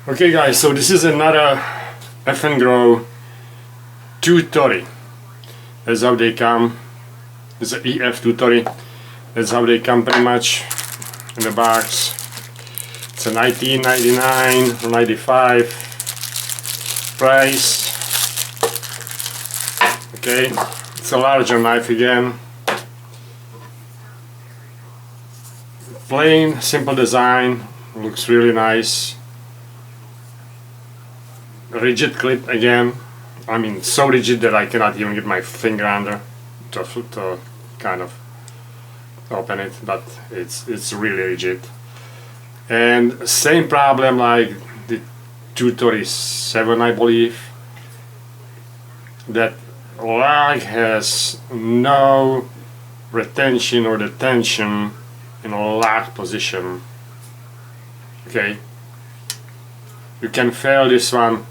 Okay guys, so this is another Eafengrow EF235. That's how they come. It's an EF235. That's how they come pretty much in the box. It's a 19.99 or 95 price. Okay, it's a larger knife again. Plain, simple design, looks really nice. Rigid clip again. I mean, so rigid that I cannot even get my finger under to kind of open it, but it's really rigid. And same problem like the EF237, I believe. That lag has no retention or detention in a locked position. Okay, you can fail this one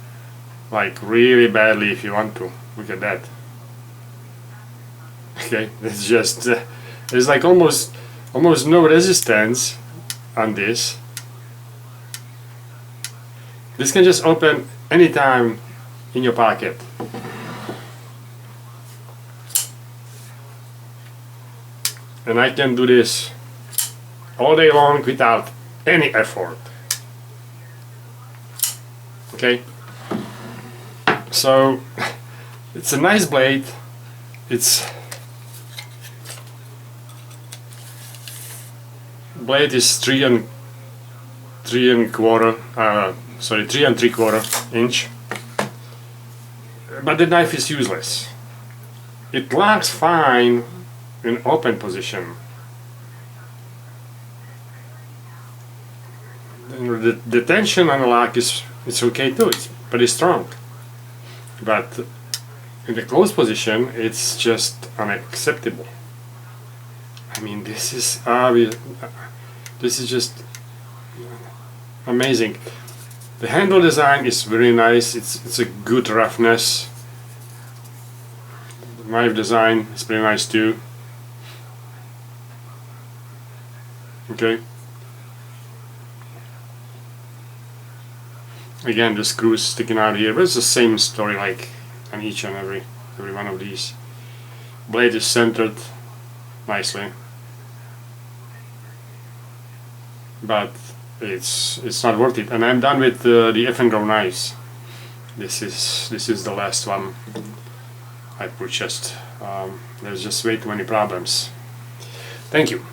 like really badly if you want to. Look at that. Okay, it's just there's like almost no resistance on this. This can just open anytime in your pocket. And I can do this all day long without any effort. Okay, so it's a nice blade. Blade is 3 3¾ inch, but the knife is useless. It locks fine in open position. The tension on the lock it's okay too, it's pretty strong, but in the closed position it's just unacceptable. I mean, this is just amazing. The handle design is very nice. It's a good roughness. The knife design is pretty nice too. Okay. Again, the screws sticking out here, but it's the same story like on each and every one of these. Blade is centered nicely, but it's not worth it. And I'm done with the Eafengrow knives. This is the last one I purchased. There's just way too many problems. Thank you.